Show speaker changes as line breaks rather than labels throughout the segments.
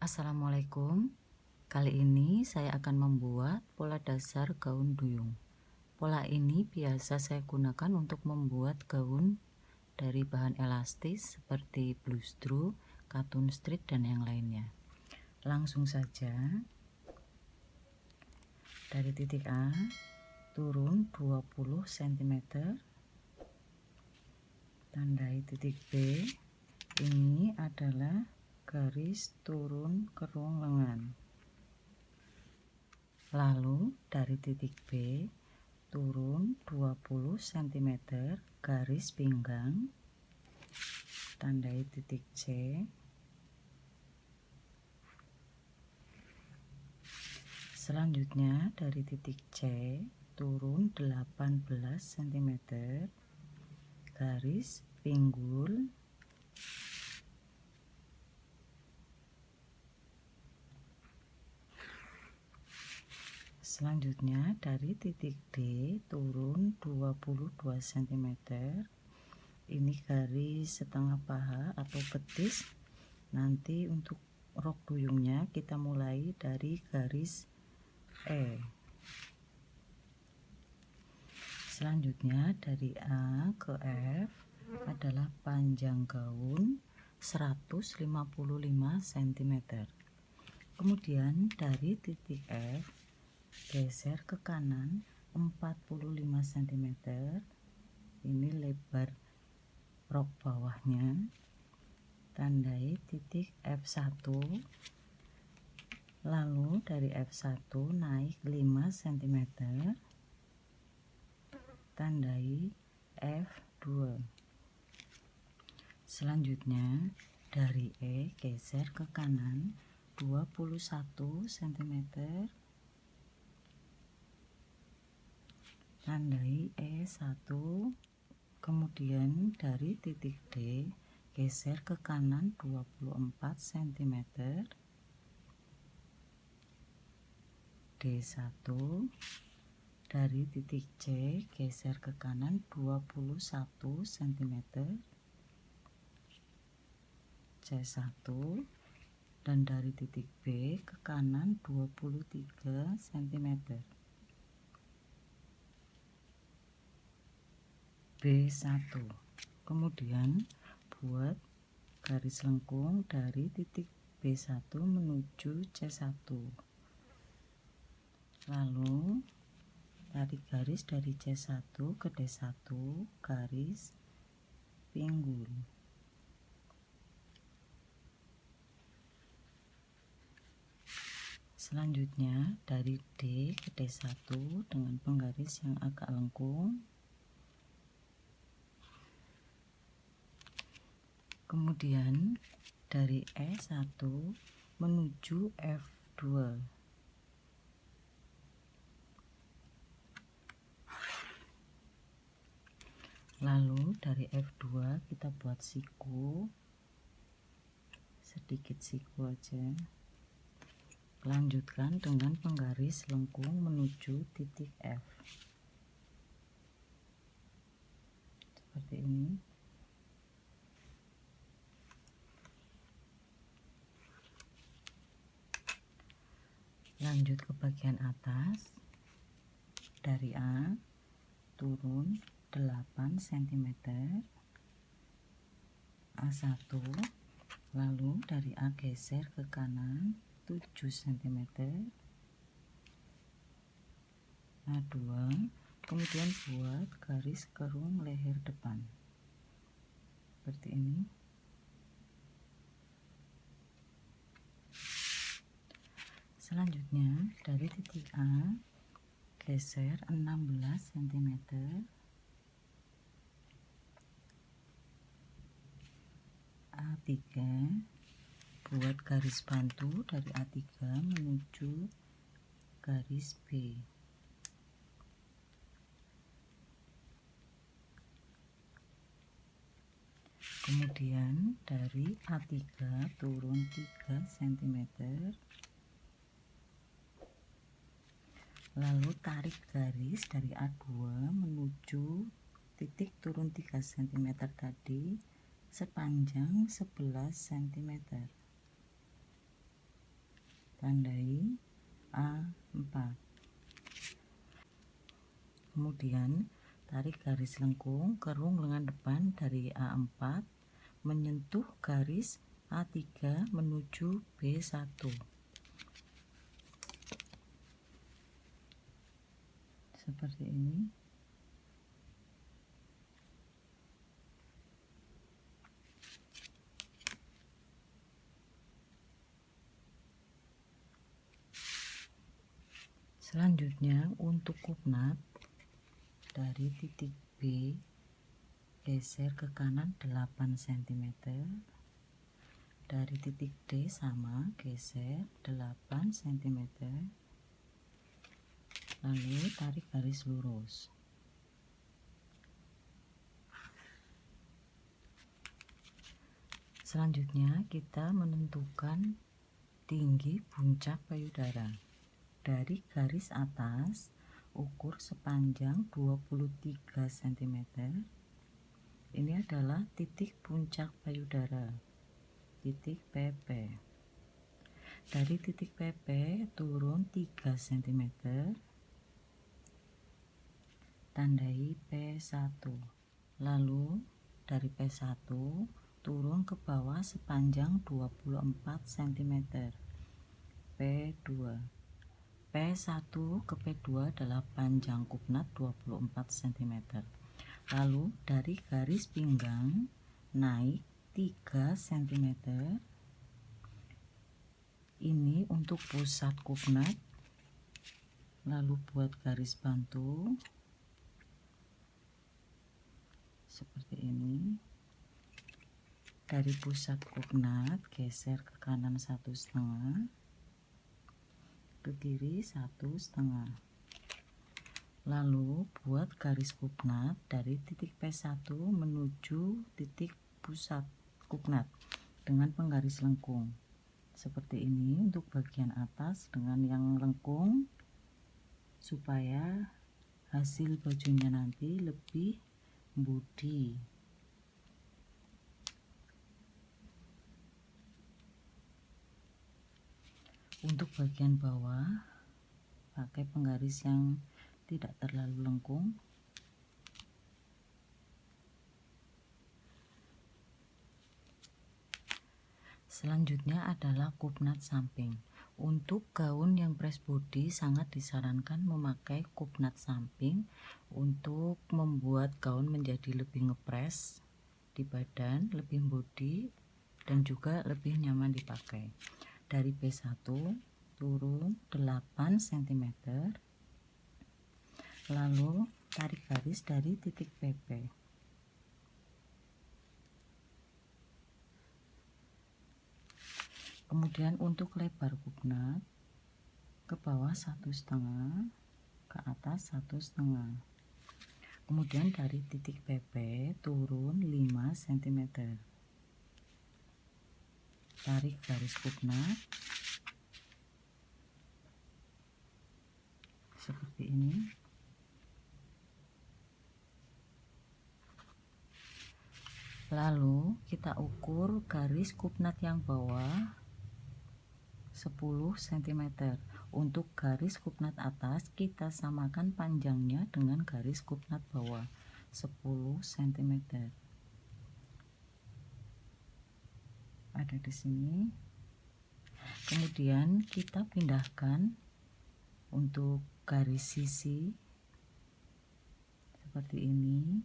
Assalamualaikum. Kali ini saya akan membuat pola dasar gaun duyung. Pola ini biasa saya gunakan untuk membuat gaun dari bahan elastis seperti bluestro, katun street, dan yang lainnya. Langsung saja. Dari titik A turun 20 cm, tandai titik B. Ini adalah garis turun kerung lengan. Lalu dari titik B turun 20 cm, garis pinggang, tandai titik C. Selanjutnya dari titik C turun 18 cm, garis pinggul, selanjutnya dari titik D turun 22 cm. Ini garis setengah paha atau betis. Nanti untuk rok duyungnya kita mulai dari garis E. Selanjutnya dari A ke F adalah panjang gaun 155 cm. Kemudian dari titik F geser ke kanan 45 cm. Ini lebar rok bawahnya, tandai titik F1. Lalu dari F1 naik 5 cm, tandai F2. Selanjutnya dari E geser ke kanan 21 cm, tandai E1. Kemudian dari titik D geser ke kanan 24 cm, D1. Dari titik C geser ke kanan 21 cm, C1. Dan dari titik B ke kanan 23 cm, B1. Kemudian buat garis lengkung dari titik B1 menuju C1. Lalu tarik garis dari C1 ke D1, garis pinggul. Selanjutnya dari D ke D1 dengan penggaris yang agak lengkung. Kemudian dari E1 menuju F2. Lalu dari F2 kita buat siku, sedikit siku aja. Lanjutkan dengan penggaris lengkung menuju titik F. Seperti ini. Lanjut ke bagian atas. Dari A turun 8 cm, A1. Lalu dari A geser ke kanan 7 cm, A2. Kemudian buat garis kerung leher depan seperti ini. Selanjutnya dari titik A geser 16 cm, A3. Buat garis bantu dari A3 menuju garis B. Kemudian dari A3 turun 3 cm, lalu tarik garis dari A2 menuju titik turun 3 cm tadi sepanjang 11 cm. tandai A4. Kemudian tarik garis lengkung ke rung lengan depan dari A4 menyentuh garis A3 menuju B1. Seperti ini. Selanjutnya untuk kupnat dari titik B geser ke kanan 8 cm, dari titik D sama geser 8 cm, lalu tarik garis lurus. Selanjutnya kita menentukan tinggi puncak payudara. Dari garis atas ukur sepanjang 23 cm. Ini adalah titik puncak payudara, titik PP. Dari titik PP turun 3 cm, tandai P1. Lalu dari P1 turun ke bawah sepanjang 24 cm, P2. P1 ke P2 adalah panjang kupnat 24 cm. Lalu dari garis pinggang naik 3 cm. Ini untuk pusat kupnat. Lalu buat garis bantu seperti ini. Dari pusat kupnat geser ke kanan 1,5, ke kiri 1,5. Lalu buat garis kupnat dari titik P1 menuju titik pusat kupnat dengan penggaris lengkung seperti ini untuk bagian atas dengan yang lengkung, supaya hasil bajunya nanti lebih body. Untuk bagian bawah pakai penggaris yang tidak terlalu lengkung. Selanjutnya adalah kupnat samping. Untuk gaun yang press body sangat disarankan memakai kupnat samping untuk membuat gaun menjadi lebih ngepres di badan, lebih body, dan juga lebih nyaman dipakai. Dari P1 turun 8 cm, lalu tarik garis dari titik PP. Kemudian untuk lebar kupnat ke bawah 1,5, ke atas 1,5. Kemudian dari titik PP turun 5 cm. Tarik garis kupnat seperti ini. Lalu kita ukur garis kupnat yang bawah 10 cm. Untuk garis kupnat atas kita samakan panjangnya dengan garis kupnat bawah 10 cm. Ada di sini. Kemudian kita pindahkan untuk garis sisi seperti ini.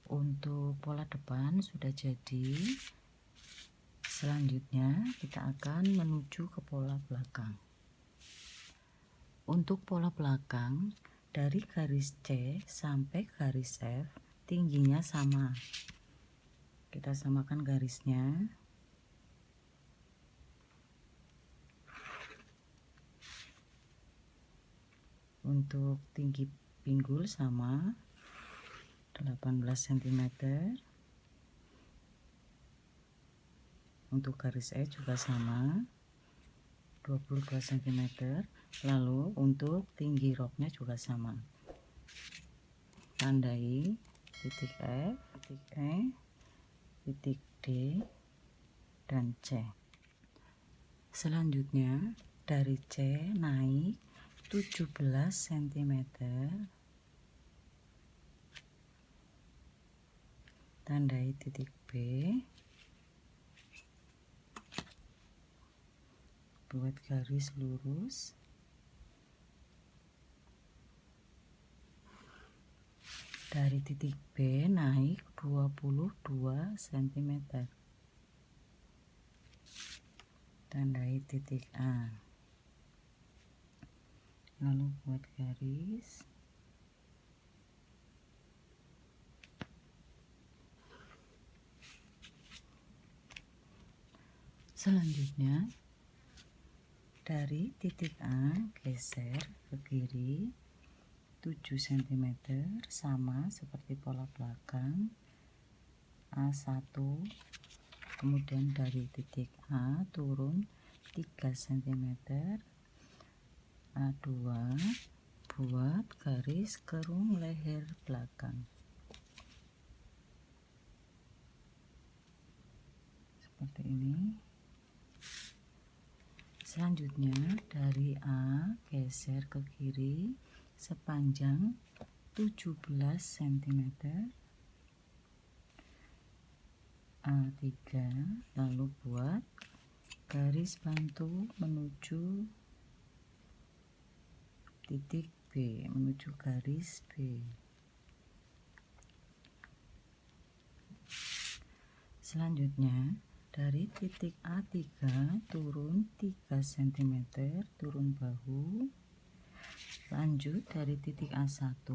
Untuk pola depan sudah jadi. Selanjutnya kita akan menuju ke pola belakang. Untuk pola belakang dari garis C sampai garis F tingginya sama. Kita samakan garisnya. Untuk tinggi pinggul sama 18 cm. Untuk garis E juga sama 22 cm. Lalu untuk tinggi roknya juga sama, tandai titik F, titik E, titik D, dan C. Selanjutnya dari C naik 17 cm, tandai titik B, buat garis lurus. Dari titik B naik 22 cm, tandai titik A, lalu buat garis. Selanjutnya dari titik A geser ke kiri 7 cm, sama seperti pola belakang A1. Kemudian dari titik A turun 3 cm, A2, buat garis kerung leher belakang seperti ini. Selanjutnya dari A geser ke kiri sepanjang 17 cm, A3, lalu buat garis bantu menuju titik B, menuju garis B. Selanjutnya dari titik A3 turun 3 cm, turun bahu. Lanjut dari titik A1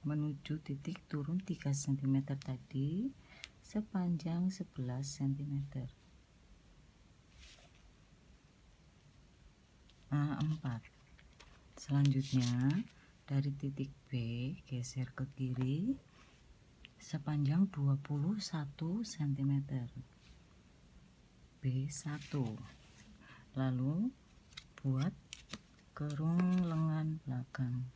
menuju titik turun 3 cm tadi sepanjang 11 cm. A4. Selanjutnya dari titik B geser ke kiri sepanjang 21 cm, B1, lalu buat kerung lengan belakang.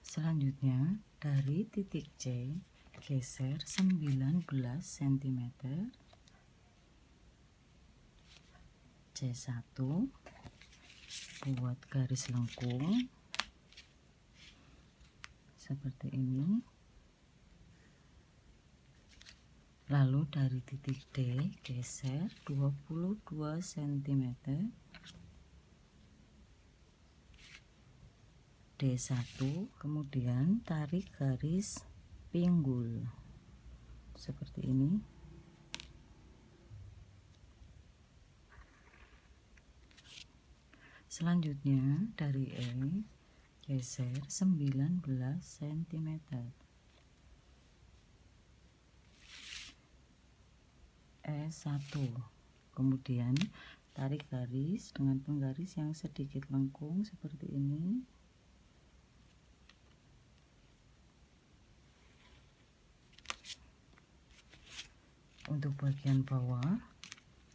Selanjutnya dari titik C geser 19 cm, C1, buat garis lengkung seperti ini. Lalu dari titik D geser 22 cm, D1, kemudian tarik garis pinggul seperti ini. Selanjutnya dari E geser 19 cm, E1, kemudian tarik garis dengan penggaris yang sedikit lengkung seperti ini. Untuk bagian bawah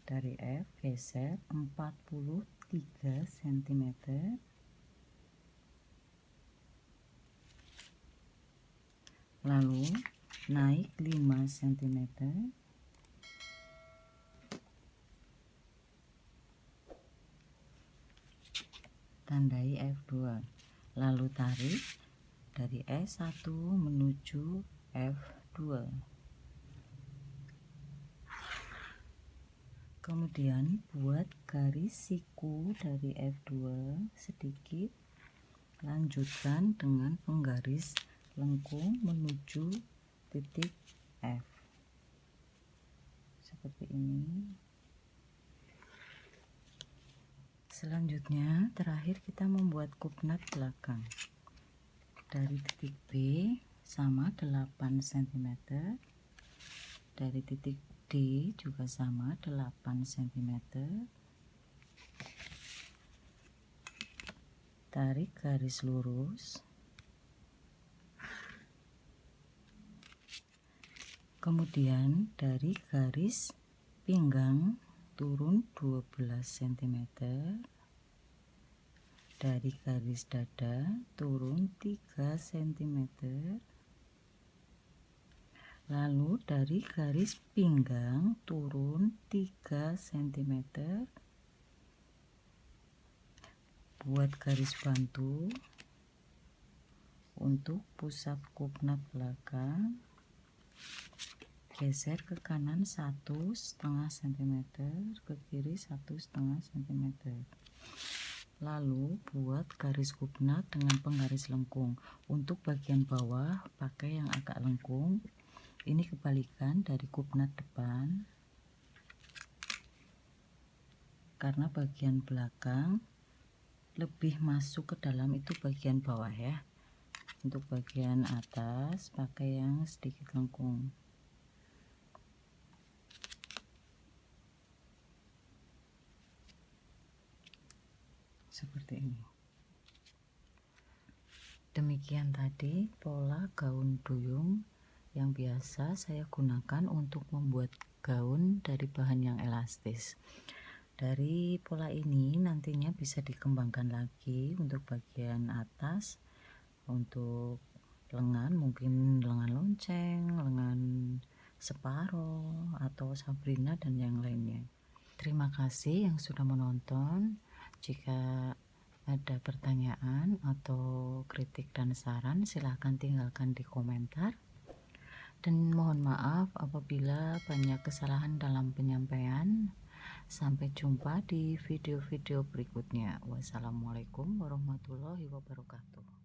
dari F geser 43 cm, lalu naik 5 cm, tandai F2, lalu tarik dari E1 menuju F2. Kemudian buat garis siku dari F2 sedikit, lanjutkan dengan penggaris lengkung menuju titik F seperti ini. Selanjutnya terakhir kita membuat kupnat belakang. Dari titik B sama 8 cm, dari titik D juga sama 8 cm, tarik garis lurus, kemudian dari garis pinggang turun 12 cm, Dari garis dada turun 3 cm, lalu dari garis pinggang turun 3 cm. Buat garis bantu untuk pusat kupnat belakang, geser ke kanan 1,5 cm, ke kiri 1,5 cm. Lalu buat garis kupnat dengan penggaris lengkung. Untuk bagian bawah pakai yang agak lengkung. Ini kebalikan dari kupnat depan, karena bagian belakang lebih masuk ke dalam, itu bagian bawah ya. Untuk bagian atas pakai yang sedikit lengkung. Seperti ini. Demikian tadi pola gaun duyung yang biasa saya gunakan untuk membuat gaun dari bahan yang elastis. Dari pola ini nantinya bisa dikembangkan lagi untuk bagian atas, untuk lengan mungkin lengan lonceng, lengan separoh, atau Sabrina dan yang lainnya. Terima kasih yang sudah menonton. Jika ada pertanyaan atau kritik dan saran, silahkan tinggalkan di komentar. Dan mohon maaf apabila banyak kesalahan dalam penyampaian. Sampai jumpa di video-video berikutnya. Wassalamualaikum warahmatullahi wabarakatuh.